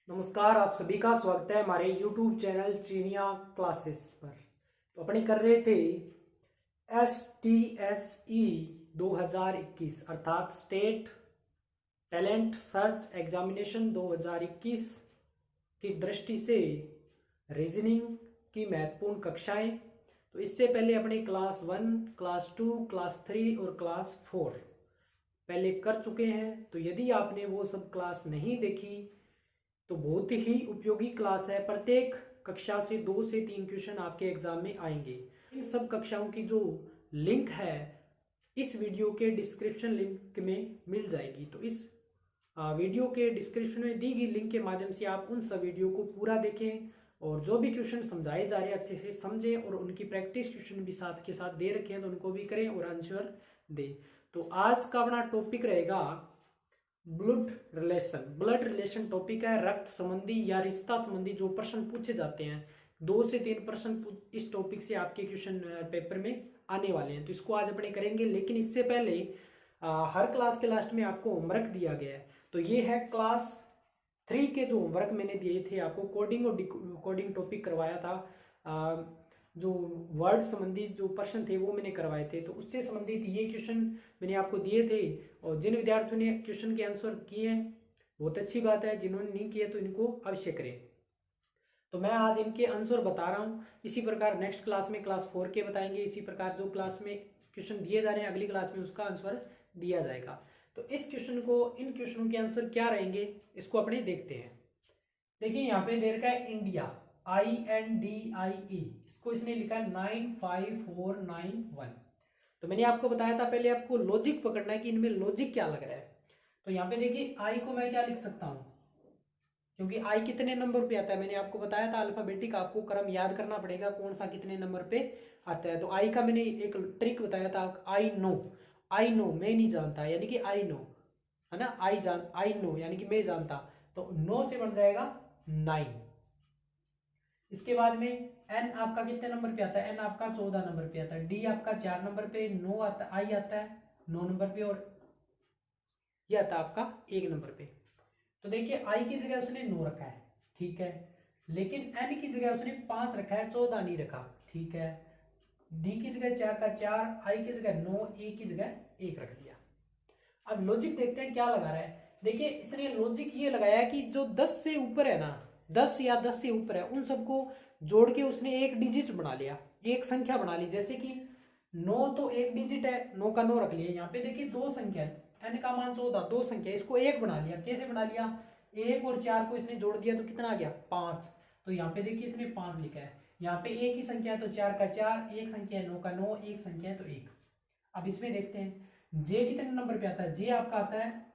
नमस्कार, आप सभी का स्वागत है हमारे YouTube चैनल चीनिया क्लासेस पर। तो अपने कर रहे थे STSE 2021 अर्थात स्टेट टैलेंट सर्च एग्जामिनेशन 2021 की दृष्टि से रीजनिंग की महत्वपूर्ण कक्षाएं। तो इससे पहले अपने क्लास 1, क्लास 2, क्लास 3 और क्लास 4 पहले कर चुके हैं। तो यदि आपने वो सब क्लास नहीं देखी तो बहुत ही उपयोगी क्लास है। प्रत्येक कक्षा से 2 से 3 क्वेश्चन आपके एग्जाम में आएंगे। इन सब कक्षाओं की जो लिंक है इस वीडियो के डिस्क्रिप्शन लिंक में मिल जाएगी। तो इस वीडियो के डिस्क्रिप्शन में दी गई लिंक के माध्यम से आप उन सब वीडियो को पूरा देखें और जो भी क्वेश्चन समझाए जा रहे हैं अच्छे से समझें और उनकी प्रैक्टिस क्वेश्चन भी साथ के साथ दे रखे हैं तो उनको भी करें और आंसर दें। तो आज का अपना टॉपिक रहेगा ब्लड रिलेशन टॉपिक है। रक्त संबंधी या रिश्ता संबंधी जो प्रश्न पूछे जाते हैं 2 से 3 प्रश्न इस टॉपिक से आपके क्वेश्चन पेपर में आने वाले हैं। तो इसको आज अपने करेंगे, लेकिन इससे पहले हर क्लास के लास्ट में आपको होमवर्क दिया गया है। तो ये है क्लास 3 के जो होमवर्क मैंने दिए थे आपको। कोडिंग और डिकोडिंग टॉपिक करवाया था। जो वर्ड संबंधी जो प्रश्न थे वो मैंने करवाए थे। तो उससे संबंधित ये क्वेश्चन मैंने आपको दिए थे और जिन विद्यार्थियों ने क्वेश्चन के आंसर किए हैं बहुत अच्छी बात है, जिन्होंने नहीं किए तो इनको अवश्य करें। तो मैं आज इनके आंसर बता रहा हूँ। इसी प्रकार नेक्स्ट क्लास में क्लास 4 के बताएंगे। इसी प्रकार जो क्लास में क्वेश्चन दिए जा रहे हैं अगली क्लास में उसका आंसर दिया जाएगा। तो इस क्वेश्चन को, इन क्वेश्चनों के आंसर क्या रहेंगे इसको अपने देखते हैं। देखिए यहाँ पे दे रखा है इंडिया, INDIE, इसको इसने लिखा है 95491। तो मैंने आपको बताया था पहले आपको लॉजिक पकड़ना है कि इनमें लॉजिक क्या लग रहा है। तो यहाँ पे देखिए आई को मैं क्या लिख सकता हूँ, क्योंकि आई कितने नंबर पे आता है मैंने आपको बताया था। अल्फाबेटिक आपको क्रम याद करना पड़ेगा कौन सा कितने नंबर पे आता है। तो आई का मैंने एक ट्रिक बताया था, आई नो। आई नो मैं नहीं जानता यानी कि आई नो, है ना। आई नो यानी कि मैं जानता। तो नो से बन जाएगा 9। इसके बाद में एन आपका कितने नंबर पे आता है, एन आपका 14 नंबर पे आता है। डी आपका 4 नंबर पे, नो आता, आई आता है 9 नंबर पे और ये आता है आपका 1 नंबर पे। तो देखिए आई की जगह उसने 9 रखा है, ठीक है, लेकिन एन की जगह उसने 5 रखा है, 14 नहीं रखा, ठीक है। डी की जगह 4 का 4, आई की जगह 9, ए की जगह 1 रख दिया। अब लॉजिक देखते हैं क्या लगा रहा है। देखिए इसने लॉजिक ये लगाया कि जो 10 से ऊपर है ना, 10 या 10 से ऊपर है उन सबको जोड़ के उसने एक डिजिट बना लिया, एक संख्या बना ली। जैसे कि 9 तो एक डिजिट है, 9 का 9 रख लिया। यहाँ पे देखिए दो संख्या है, n का मान 14, दो संख्या, इसको एक बना लिया। कैसे बना लिया, 1 और 4 को इसने जोड़ दिया तो कितना आ गया 5। तो यहाँ पे देखिए इसने 5 लिखा है। यहाँ पे एक ही संख्या है तो 4 का 4, एक संख्या है 9 का 9, एक संख्या है तो 1। अब इसमें देखते हैं जे कितने नंबर पे आता है। जे आपका आता है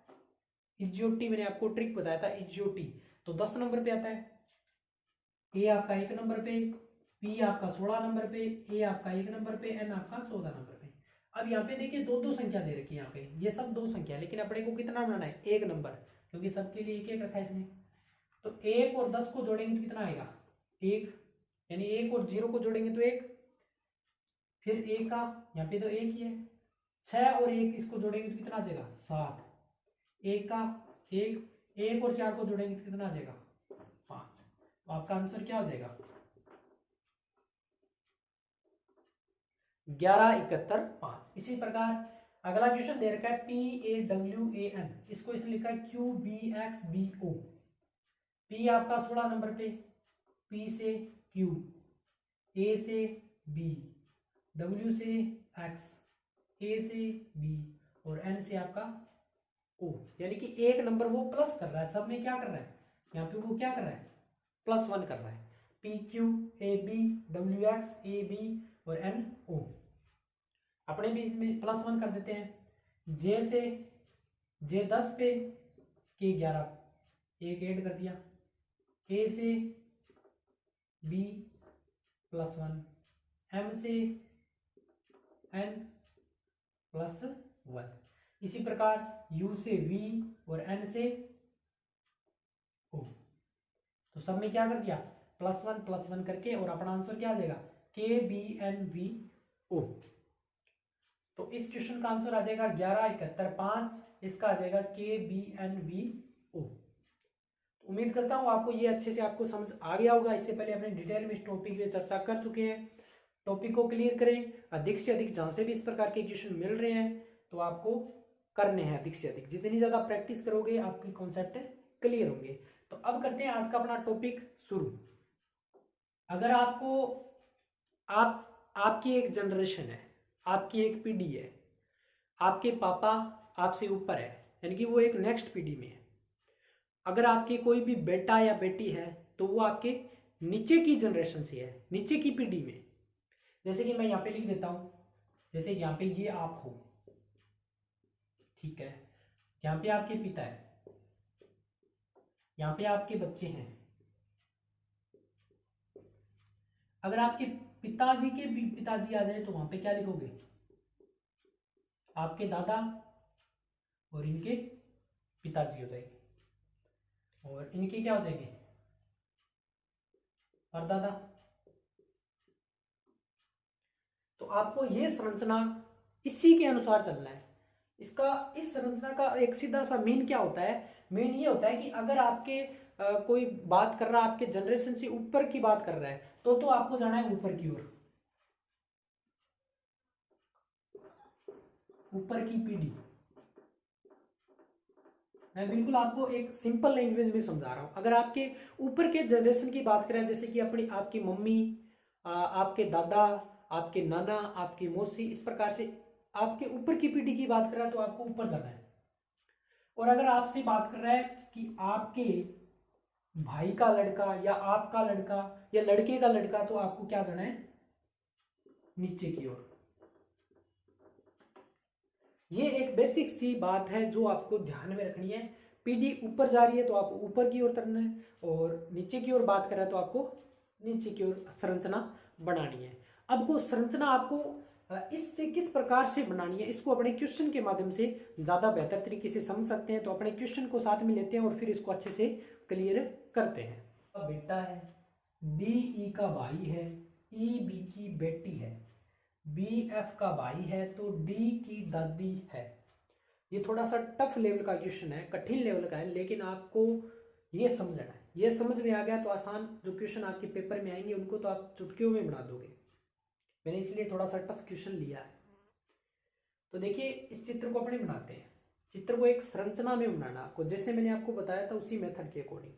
इज्योटी, मैंने आपको ट्रिक बताया था इज्योटी, तो 10 नंबर पे आता है। ए आपका 1 नंबर पे, पी आपका 16 नंबर पे, ए आपका 1 नंबर पे, एन आपका 14 नंबर पे। अब यहाँ पे देखिए दो दो संख्या दे रखी है, यहाँ पे ये सब दो संख्या, लेकिन अपने को कितना बनाना है 1 नंबर, क्योंकि सबके लिए एक एक रखा है इसने। तो 1 और 10 को जोड़ेंगे तो कितना आएगा 1, यानी 1 और 0 को जोड़ेंगे तो 1, फिर 1 का यहाँ पे तो 1 ही है। 6 और 1 इसको जोड़ेंगे तो कितना आ जाएगा 7, 1 का 1, 1 और 4 को जोड़ेंगे तो कितना आ जाएगा 5। तो आपका आंसर क्या हो जाएगा 11, 71, 5। इसी प्रकार अगला क्वेश्चन दे रखा है PAWAN, इसको इसने लिखा है QBXBO। P आपका 16 नंबर पे, P से Q, A से B, W से X, A से B और N से आपका O। यानी कि एक नंबर वो प्लस कर रहा है, सब में क्या कर रहा है, यहाँ पे वो क्या कर रहा है +1 कर रहा है। PQABWX AB और NO, अपने बीच में +1 कर देते हैं। जे से जे 10 पे, के 11, एक ऐड कर दिया। ए से बी +1, एम से एन +1। इसी प्रकार यू से वी और एन से ओ। तो सब में क्या कर दिया +1 करके, और अपना आंसर क्या आ जाएगा KBNVO। तो इस क्वेश्चन का आंसर आ जाएगा 11, 71, 5। इसका आ जाएगा KBNVO। उम्मीद करता हूँ आपको ये अच्छे से आपको समझ आ गया होगा। इससे पहले अपने डिटेल में इस टॉपिक पे चर्चा कर चुके हैं। टॉपिक को क्लियर करें, अधिक से अधिक जहाँ से भी इस प्रकार के क्वेश्चन मिल रहे हैं तो आपको करने हैं अधिक से अधिक। जितनी ज़्यादा प्रैक्टिस करोगे आपकी कॉन्सेप्ट क्लियर होंगे। तो अब करते हैं आज का अपना टॉपिक शुरू। अगर आपको आपकी एक जनरेशन है, आपकी एक पीढ़ी है, आपके पापा आपसे ऊपर है, यानी कि वो एक नेक्स्ट पीढ़ी में है। अगर आपके कोई भी बेटा या बेटी है तो वो आपके नीचे की जनरेशन से है, नीचे की पीढ़ी में। जैसे कि मैं यहाँ पे लिख देता हूं, जैसे यहाँ पे ये आप हो, ठीक है, यहाँ पे आपके पिता है, यहाँ पे आपके बच्चे हैं। अगर आपके पिताजी के भी पिताजी आ जाए तो वहां पे क्या लिखोगे? आपके दादा और इनके पिताजी हो जाएंगे, और इनके क्या हो जाएंगे? परदादा। तो आपको ये संरचना इसी के अनुसार चलना है। इस संरचना का एक सीधा सा मीन क्या होता है? मीन ये होता है कि अगर आपके कोई बात कर रहा है, आपके जनरेशन से ऊपर की बात कर रहा है तो आपको जाना है ऊपर की ओर, ऊपर की पीढ़ी। मैं बिल्कुल आपको एक सिंपल लैंग्वेज में समझा रहा हूं। अगर आपके ऊपर के जनरेशन की बात करें, जैसे कि अपनी आपकी मम्मी, आपके दादा, आपके नाना, आपकी मौसी, इस प्रकार से आपके ऊपर की पीढ़ी की बात कर रहा है तो आपको ऊपर जाना है। और अगर आपसे बात कर रहा है कि आपके भाई का लड़का या आपका लड़का या लड़के का लड़का, तो आपको क्या जाना है? नीचे की ओर। ये एक बेसिक सी बात है जो आपको ध्यान में रखनी है। पीढ़ी ऊपर जा रही है तो आपको ऊपर की ओर करना है, और नीचे की ओर बात कर रहा है तो आपको नीचे की ओर संरचना बनानी है। अब वो संरचना आपको इससे किस प्रकार से बनानी है, इसको अपने क्वेश्चन के माध्यम से ज़्यादा बेहतर तरीके से समझ सकते हैं। तो अपने क्वेश्चन को साथ में लेते हैं और फिर इसको अच्छे से क्लियर करते हैं। बेटा है, डी ई का भाई है, ई बी की बेटी है, बी एफ का भाई है, तो डी की दादी है। ये थोड़ा सा टफ लेवल का क्वेश्चन है, कठिन लेवल का है, लेकिन आपको ये समझना है। ये समझ में आ गया तो आसान जो क्वेश्चन आपके पेपर में आएंगे उनको तो आप चुटकियों में बना दोगे। मैंने इसलिए थोड़ा सा टफ क्वेश्चन लिया है। तो देखिए, इस चित्र को अपने बनाते हैं। चित्र को एक संरचना में बनाना आपको, जैसे मैंने आपको बताया था उसी मेथड के अकॉर्डिंग।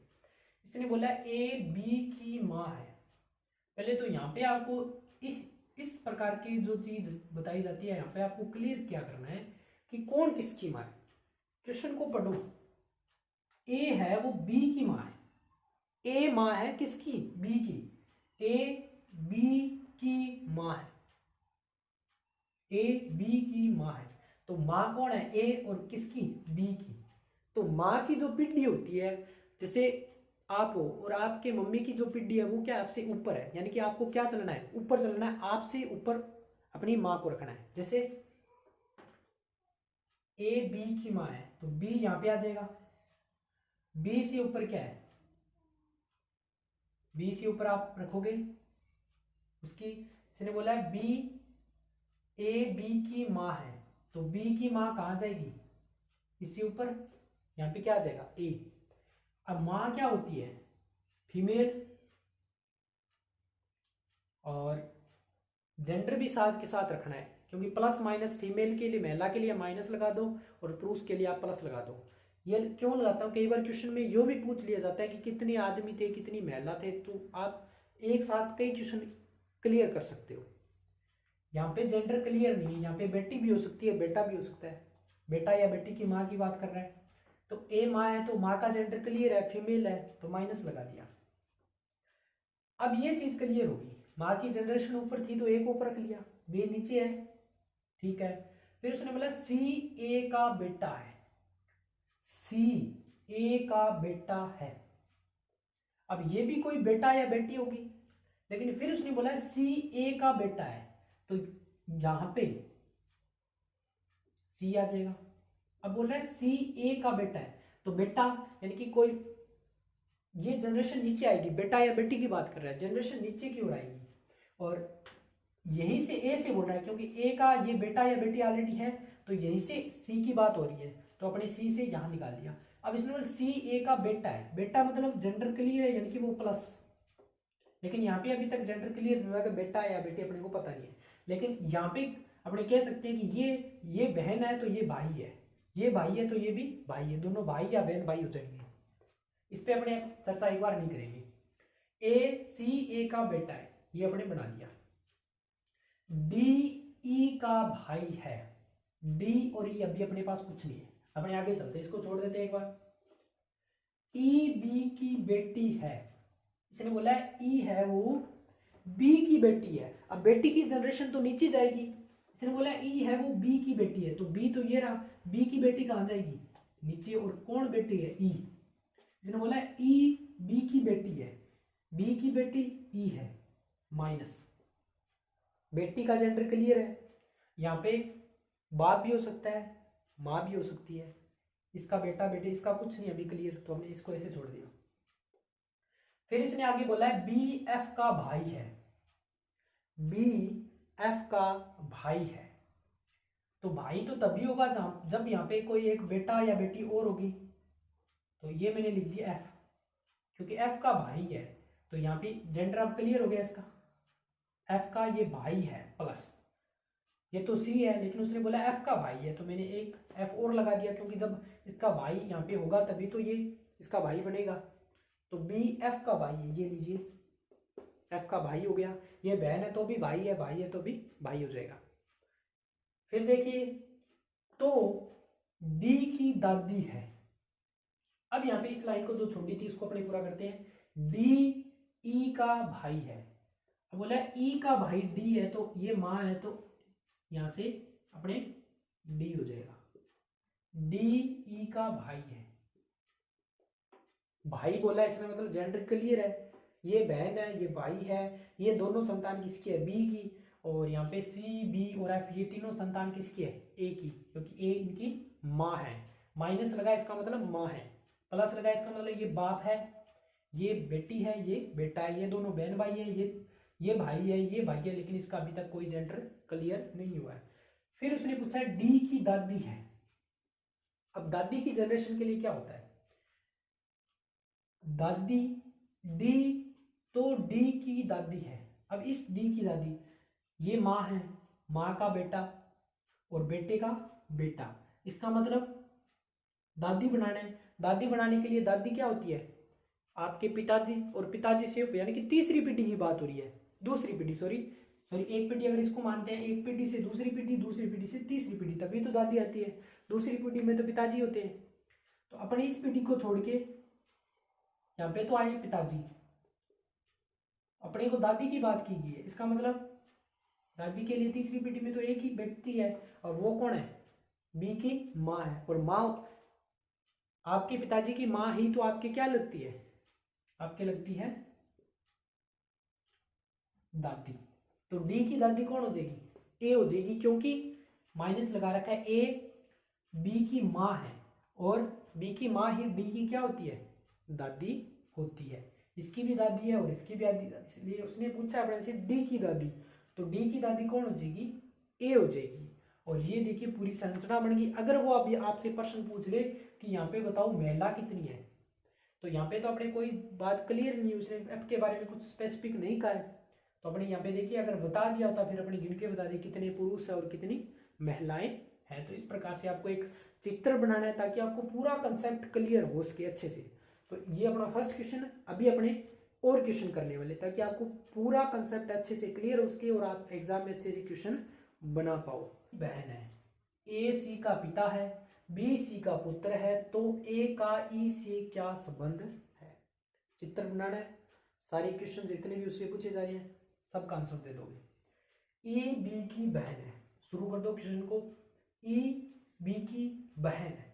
इसने बोला ए बी की माँ है। पहले तो यहाँ पे आपको इस प्रकार की जो चीज बताई जाती है, यहाँ पे आपको क्लियर क्या करना है कि कौन किसकी माँ है। क्वेश्चन को पढ़ो, ए है वो बी की माँ है। ए माँ है किसकी? बी की। ए बी की माँ है, ए बी की माँ है। तो माँ कौन है? ए, और किसकी? बी की। तो माँ की जो पीढ़ी होती है, जैसे आप हो और आपके मम्मी की जो पीढ़ी है वो क्या आपसे ऊपर है, यानी कि आपको क्या चलना है? ऊपर चलना है। आपसे ऊपर अपनी माँ को रखना है। जैसे ए बी की माँ है तो बी यहां पे आ जाएगा। बी से ऊपर क्या है? बी से ऊपर आप रखोगे उसकी, इसने बोला है बी, ए बी की माँ है तो बी की माँ कहां जाएगी? इससे ऊपर, यहां पे क्या आ जाएगा? ए। अब माँ क्या होती है? फीमेल, और जेंडर भी साथ के साथ रखना है, क्योंकि प्लस माइनस फीमेल के लिए, महिला के लिए माइनस लगा दो और पुरुष के लिए आप प्लस लगा दो। ये क्यों लगाता हूँ? कई बार क्वेश्चन में यो भी पूछ लिया जाता है कि कितने आदमी थे, कितनी महिला थे, तो आप एक साथ कई क्वेश्चन क्लियर कर सकते हो। यहाँ पे जेंडर क्लियर नहीं है, यहाँ पे बेटी भी हो सकती है, बेटा भी हो सकता है। बेटा या बेटी की माँ की बात कर रहा है, तो ए माँ है तो माँ का जेंडर क्लियर है, फीमेल है, तो माइनस लगा दिया। अब ये चीज क्लियर होगी, माँ की जनरेशन ऊपर थी तो ए को ऊपर रख लिया, बी नीचे है, ठीक है। फिर उसने बोला सी ए का बेटा है, सी ए का बेटा है। अब ये भी कोई बेटा या बेटी होगी, लेकिन फिर उसने बोला सी ए का बेटा है, तो यहां पे सी आ जाएगा। अब बोल रहा है सी ए का बेटा है, तो बेटा यानी कि कोई, ये जनरेशन नीचे आएगी। बेटा या बेटी की बात कर रहा है, जनरेशन नीचे की ओर आएगी, और यहीं से ए से बोल रहा है क्योंकि ए का ये बेटा या बेटी ऑलरेडी है, तो यहीं से सी की बात हो रही है, तो अपने सी से यहां निकाल दिया। अब इसने बोला सी ए का बेटा है, बेटा मतलब जेंडर क्लियर है यानी कि वो प्लस, लेकिन यहाँ पे अभी तक जेंडर क्लियर नहीं हुआ कि बेटा है या बेटी, अपने को पता नहीं है। लेकिन यहाँ पे अपने कह सकते हैं कि ये बहन है तो ये भाई है, ये भाई है तो ये भी भाई है, दोनों भाई या बहन भाई हो जाएंगे। इस पे अपने चर्चा एक बार नहीं करेंगे। ए सी ए का बेटा है, ये अपने बना दिया। डी ई का भाई है, डी और ई अभी अपने पास कुछ नहीं है, अपने आगे चलते हैं, इसको छोड़ देते हैं एक बार। ई बी की बेटी है, इसने बोला है ई है वो बी की बेटी है। अब बेटी की जनरेशन तो नीचे जाएगी, इसने बोला ई है वो बी की बेटी है, तो बी तो ये रहा, बी की बेटी कहाँ जाएगी नीचे, और कौन बेटी है ई, इसने बोला है ई बी की बेटी है, बी की बेटी ई है माइनस, बेटी का जेंडर क्लियर है, यहाँ पे बाप भी हो सकता है माँ भी हो सकती है, इसका बेटा बेटे इसका कुछ नहीं अभी क्लियर, तो हमने इसको ऐसे छोड़ दिया। फिर इसने आगे बोला है बी एफ का भाई है, बी एफ का भाई है, तो भाई तो तभी होगा जब यहाँ पे कोई एक बेटा या बेटी और होगी, तो ये मैंने लिख दिया एफ, क्योंकि एफ का भाई है, तो यहाँ पे जेंडर अब क्लियर हो गया इसका, एफ का ये भाई है प्लस, ये तो सी है लेकिन उसने बोला एफ का भाई है, तो मैंने एक एफ और लगा दिया, क्योंकि जब इसका भाई यहाँ पे होगा तभी तो ये इसका भाई बनेगा, तो बी एफ का भाई है, ये लीजिए एफ का भाई हो गया, ये बहन है तो भी भाई है, भाई है तो भी भाई हो जाएगा। फिर देखिए तो डी की दादी है, अब यहाँ पे इस लाइन को जो छोड़ी थी इसको अपने पूरा करते हैं। डी ई का भाई है, अब बोला ई का भाई डी है, तो ये माँ है तो यहां से अपने डी हो जाएगा, डी ई का भाई है, भाई बोला इसमें मतलब जेंडर क्लियर है, ये बहन है ये भाई है, ये दोनों संतान किसकी है बी की, और यहाँ पे सी बी और एफ ये तीनों संतान किसकी है ए की, क्योंकि ए इनकी माँ है, माइनस लगा इसका मतलब माँ है, प्लस लगा इसका मतलब ये बाप है, ये बेटी है ये बेटा है, ये दोनों बहन भाई है, ये भाई है ये भाई है, लेकिन इसका अभी तक कोई जेंडर क्लियर नहीं हुआ है। फिर उसने पूछा डी की दादी है, अब दादी की जनरेशन के लिए क्या होता है, दादी डी, तो डी की दादी है, अब इस डी की दादी ये माँ है, माँ का बेटा और बेटे का बेटा, इसका मतलब दादी बनाना है, दादी बनाने के लिए दादी क्या होती है आपके पिताजी, और पिताजी से यानी कि तीसरी पीढ़ी की बात हो रही है, दूसरी पीढ़ी सॉरी एक पीढ़ी अगर इसको मानते हैं, एक पीढ़ी से दूसरी पीढ़ी, दूसरी पीढ़ी से तीसरी पीढ़ी, तभी तो दादी आती है, दूसरी पीढ़ी में तो पिताजी होते हैं, तो अपनी इस पीढ़ी को छोड़ के यहाँ पे तो आए पिताजी, अपने को दादी की बात की गई है, इसका मतलब दादी के लिए तीसरी पीढ़ी में तो एक ही व्यक्ति है, और वो कौन है बी की माँ है, और माँ आपके पिताजी की माँ ही तो आपके क्या लगती है, आपके लगती है दादी, तो डी की दादी कौन हो जाएगी ए हो जाएगी, क्योंकि माइनस लगा रखा है, ए बी की माँ है और बी की माँ ही डी की क्या होती है दादी होती है, इसकी भी दादी है और इसकी भी दादी, इसलिए उसने पूछा अपने से डी की दादी, तो डी की दादी कौन हो जाएगी ए हो जाएगी। और ये देखिए पूरी संरचना बन गई। अगर वो अभी आपसे प्रश्न पूछ ले कि यहाँ पे बताओ महिला कितनी है, तो यहाँ पे तो अपने कोई बात क्लियर नहीं, उसने एफ के बारे में कुछ स्पेसिफिक नहीं कहा है, तो अपने यहाँ पे देखिए अगर बता दिया होता फिर अपने गिन के बता दें कितने पुरुष है और कितनी महिलाएं हैं। तो इस प्रकार से आपको एक चित्र बनाना है ताकि आपको पूरा कंसेप्ट क्लियर हो सके अच्छे से। तो ये अपना फर्स्ट क्वेश्चन, अभी अपने और क्वेश्चन करने वाले ताकि आपको पूरा कंसेप्ट अच्छे से क्लियर हो सके और आप एग्जाम में अच्छे से क्वेश्चन बना पाओ। बहन है, ए सी का पिता है, बी सी का पुत्र है, तो ए का ई से क्या संबंध है। चित्र बनाना है, सारे क्वेश्चन जितने भी उससे पूछे जा रहे हैं सबका आंसर दे दोगे। ए बी की बहन है, शुरू कर दो क्वेश्चन को। ई बी की बहन है,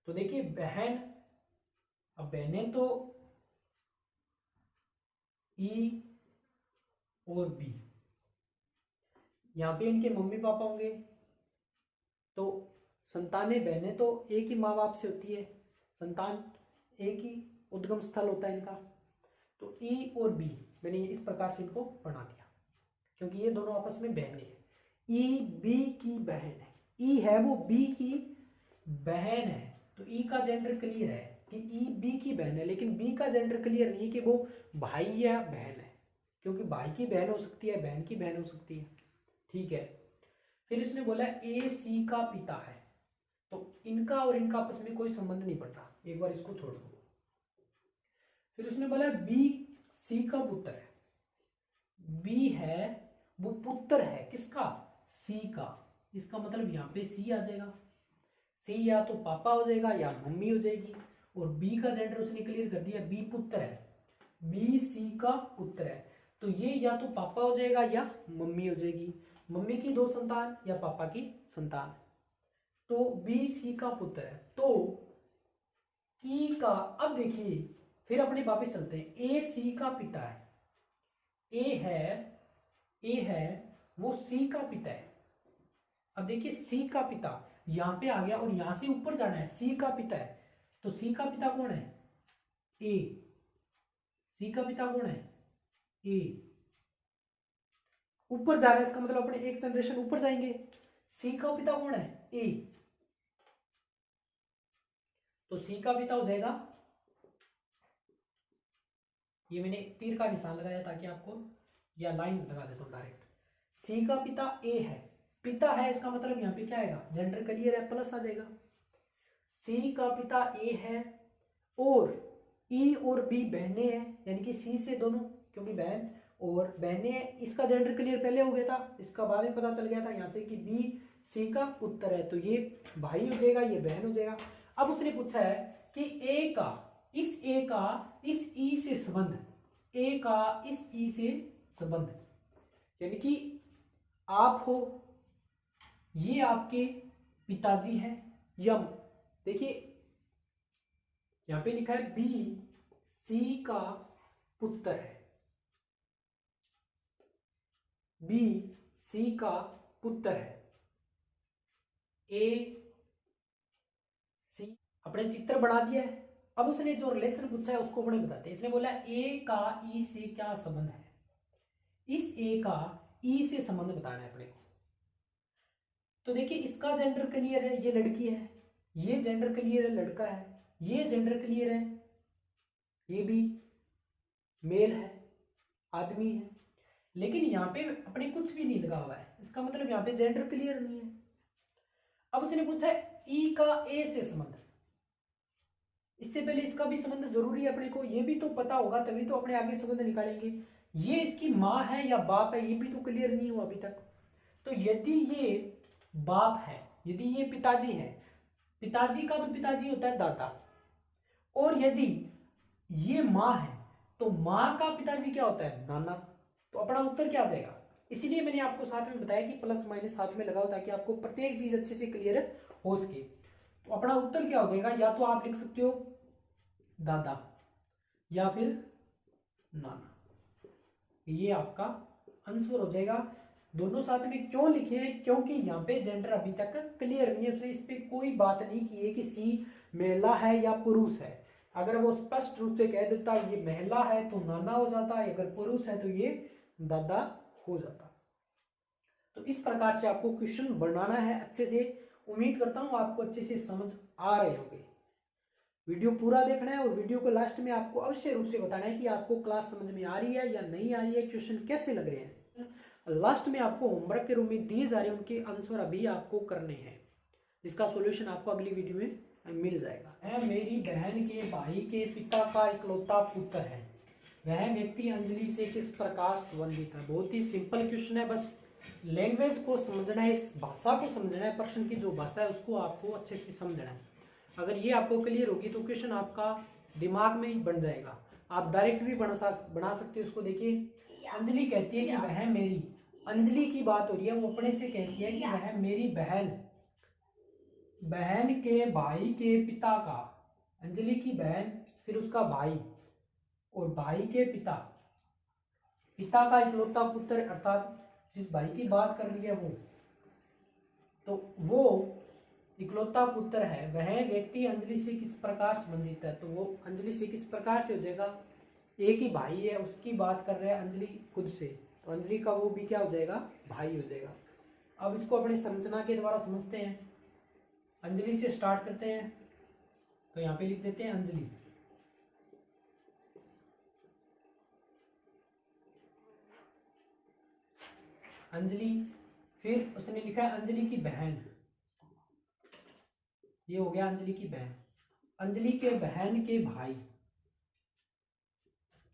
तो देखिए बहन, अब बहनें तो ई और बी, यहाँ पे इनके मम्मी पापा होंगे, तो संतानें बहनें तो एक ही माँ बाप से होती है, संतान एक ही उद्गम स्थल होता है इनका, तो ई और बी मैंने इस प्रकार से इनको बना दिया क्योंकि ये दोनों आपस में बहनें हैं। ई बी की बहन है, ई है वो बी की बहन है, तो ई का जेंडर क्लियर है कि ई बी की बहन है, लेकिन बी का जेंडर क्लियर नहीं है कि वो भाई या बहन है, क्योंकि भाई की बहन हो सकती है, बहन की बहन हो सकती है। ठीक है, फिर इसने बोला ए सी का पिता है, तो इनका और इनका आपस में कोई संबंध नहीं पड़ता, एक बार इसको छोड़ दो। फिर उसने बोला बी सी का पुत्र है, बी है वो पुत्र है किसका, सी का, इसका मतलब यहाँ पे सी आ जाएगा, सी या तो पापा हो जाएगा या मम्मी हो जाएगी, और बी का जेंडर उसने क्लियर कर दिया, बी पुत्र है, बी सी का पुत्र है, तो ये या तो पापा हो जाएगा या मम्मी हो जाएगी, मम्मी की 2 संतान या पापा की संतान, तो बी सी का पुत्र है। तो ई का, अब देखिए फिर अपने वापस चलते हैं, ए सी का पिता है, ए है वो सी का पिता है। अब देखिए सी का पिता यहां पे आ गया और यहां से ऊपर जाना है, सी का पिता है, तो सी का पिता कौन है, ए, सी का पिता कौन है, ए, ऊपर जा रहा है, इसका मतलब अपने एक जनरेशन ऊपर जाएंगे, सी का पिता कौन है, ए, तो सी का पिता हो जाएगा, ये मैंने तीर का निशान लगाया ताकि आपको, या लाइन लगा देता हूं डायरेक्ट, सी का पिता ए है, पिता है इसका मतलब यहां पे क्या आएगा, जेंडर क्लियर है, प्लस आ जाएगा, सी का पिता ए है, और ई और बी बहनें हैं, यानी कि सी से दोनों, क्योंकि बहन और बहनें हैं, इसका जेंडर क्लियर पहले हो गया था, इसका बाद में पता चल गया था यहां से कि बी सी का पुत्र है, तो ये भाई हो जाएगा, ये बहन हो जाएगा। अब उसने पूछा है कि ए का इस ई से संबंध, ए का इस ई से संबंध, यानी कि आप हो, ये आपके पिताजी हैं, यम, देखिए यहां पे लिखा है बी सी का पुत्र है, बी सी का पुत्र है, ए सी, अपने चित्र बना दिया है। अब उसने जो रिलेशन पूछा है उसको अपने बताते हैं, इसने बोला ए का ई से क्या संबंध है, इस ए का ई से संबंध बताना है अपने को। तो देखिए इसका जेंडर क्लियर है, ये लड़की है, ये जेंडर क्लियर है, लड़का है, ये जेंडर क्लियर है, ये भी मेल है, आदमी है, लेकिन यहाँ पे अपने कुछ भी नहीं लगा हुआ है, इसका मतलब यहाँ पे जेंडर क्लियर नहीं है। अब उसने पूछा है ई का ए से संबंध, इससे पहले इसका भी संबंध जरूरी है अपने को, ये भी तो पता होगा तभी तो अपने आगे संबंध निकालेंगे। ये इसकी माँ है या बाप है, ये भी तो क्लियर नहीं हुआ अभी तक। तो यदि ये बाप है, यदि ये पिताजी है, पिताजी का तो पिताजी होता है दादा, और यदि ये माँ है तो माँ का पिताजी क्या होता है, नाना, तो अपना उत्तर क्या आ जाएगा। इसीलिए मैंने आपको साथ में बताया कि प्लस माइनस साथ में लगाओ ताकि आपको प्रत्येक चीज अच्छे से क्लियर हो सके। तो अपना उत्तर क्या हो जाएगा, या तो आप लिख सकते हो दादा या फिर नाना, ये आपका आंसर हो जाएगा। दोनों साथ में क्यों लिखे हैं, क्योंकि यहाँ पे जेंडर अभी तक क्लियर नहीं है, उसने इस पे कोई बात नहीं की है कि सी महिला है या पुरुष है। अगर वो स्पष्ट रूप से कह देता ये महिला है तो नाना हो जाता है, अगर पुरुष है तो ये दादा हो जाता। तो इस प्रकार से आपको क्वेश्चन बनाना है अच्छे से। उम्मीद करता हूं आपको अच्छे से समझ आ रहे होंगे। वीडियो पूरा देखना है और वीडियो को लास्ट में आपको अवश्य रूप से बताना है कि आपको क्लास समझ में आ रही है या नहीं आ रही है, क्वेश्चन कैसे लग रहे हैं। लास्ट में आपको होमवर्क के रूप में दिए जा रहे हैं, उनके आंसर अभी आपको करने हैं, जिसका सॉल्यूशन आपको अगली वीडियो में मिल जाएगा। मैं मेरी बहन के भाई के पिता का इकलौता पुत्र है, वह व्यक्ति अंजलि से किस प्रकार संबंधित है। बहुत ही सिंपल क्वेश्चन है, बस लैंग्वेज को समझना है, इस भाषा को समझना है, प्रश्न की जो भाषा है उसको आपको अच्छे से समझना है। अगर ये आपको क्लियर होगी तो क्वेश्चन आपका दिमाग में ही बन जाएगा, आप डायरेक्ट भी बना सकते हो उसको। देखिए अंजलि कहती है कि वह मेरी, अंजलि की बात हो रही है, वो अपने से कहती है कि वह मेरी बहन के भाई के पिता का, अंजलि की बहन फिर उसका भाई और भाई के पिता का इकलौता पुत्र, अर्थात जिस भाई की बात कर रही है वो, तो वो इकलौता पुत्र है। वह व्यक्ति अंजलि से किस प्रकार संबंधित है, तो वो अंजलि से किस प्रकार से हो जाएगा, एक ही भाई है उसकी बात कर रहे हैं अंजलि खुद से, तो अंजलि का वो भी क्या हो जाएगा, भाई हो जाएगा। अब इसको अपनी संरचना के द्वारा समझते हैं, अंजलि से स्टार्ट करते हैं। तो यहाँ पे लिख देते हैं अंजलि। अंजलि, फिर उसने लिखा है अंजलि की बहन, ये हो गया अंजलि की बहन। अंजलि के बहन के भाई,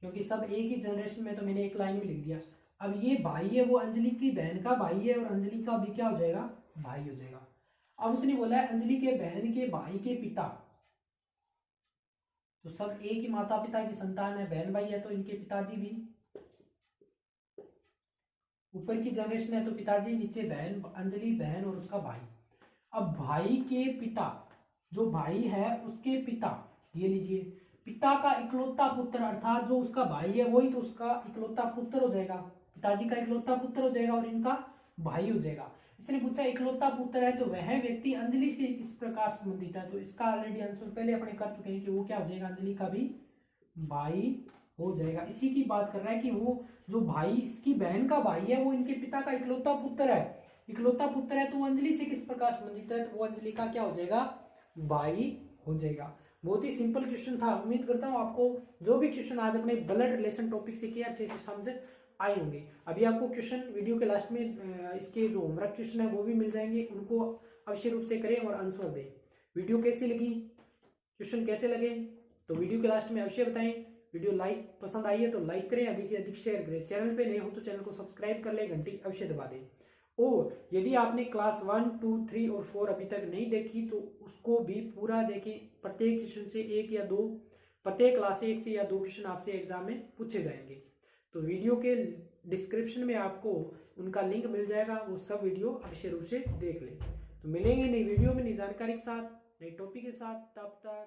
क्योंकि सब एक ही जनरेशन में, तो मैंने एक लाइन में लिख दिया। अब ये भाई है, वो अंजलि की बहन का भाई है, और अंजलि का भी क्या हो जाएगा, भाई हो जाएगा। अब उसने बोला है अंजलि के बहन के भाई के पिता, तो सब एक ही माता पिता की संतान है, बहन भाई है, तो इनके पिताजी भी, ऊपर की जनरेशन है तो पिताजी, नीचे बहन, अंजलि बहन और उसका भाई। अब भाई के पिता, जो भाई है उसके पिता, ये लीजिए, पिता का इकलौता पुत्र, अर्थात जो उसका भाई है वही तो उसका इकलौता पुत्र हो जाएगा, पिताजी का इकलौता पुत्र हो जाएगा और इनका भाई हो जाएगा। इसने पूछा इकलौता पुत्र है तो वह व्यक्ति अंजलि से किस प्रकार संबंधित है, तो इसका ऑलरेडी आंसर पहले अपने कर चुके हैं कि वो क्या हो जाएगा, अंजलि का भी भाई हो जाएगा। इसी की बात कर रहा है कि वो जो भाई, इसकी बहन का भाई है, वो इनके पिता का इकलौता पुत्र है, इकलौता पुत्र है, तो वो अंजलि से किस प्रकार संबंधित है, तो वो अंजलि का क्या हो जाएगा, भाई हो जाएगा। बहुत ही सिंपल क्वेश्चन था। उम्मीद करता हूँ आपको जो भी क्वेश्चन आज अपने ब्लड रिलेशन टॉपिक से किया अच्छे से समझ आए होंगे। अभी आपको क्वेश्चन वीडियो के लास्ट में इसके जो होमवर्क क्वेश्चन है वो भी मिल जाएंगे, उनको अवश्य रूप से करें और आंसर दें। वीडियो कैसी लगी, क्वेश्चन कैसे लगे, तो वीडियो के लास्ट में अवश्य बताएं। वीडियो लाइक पसंद आई है तो लाइक करें, अधिक से अधिक शेयर करें। चैनल पे नए हो तो चैनल को सब्सक्राइब कर लें, घंटी अवश्य दबा दें। और यदि आपने क्लास 1, 2, 3 और 4 अभी तक नहीं देखी तो उसको भी पूरा देखें। प्रत्येक क्वेश्चन से एक या दो, प्रत्येक क्लास से एक से या दो क्वेश्चन आपसे एग्जाम में पूछे जाएंगे। तो वीडियो के डिस्क्रिप्शन में आपको उनका लिंक मिल जाएगा, वो सब वीडियो अवश्य रूप से देख लें। तो मिलेंगे नई वीडियो में नई जानकारी के साथ, नई टॉपिक के साथ, तब तक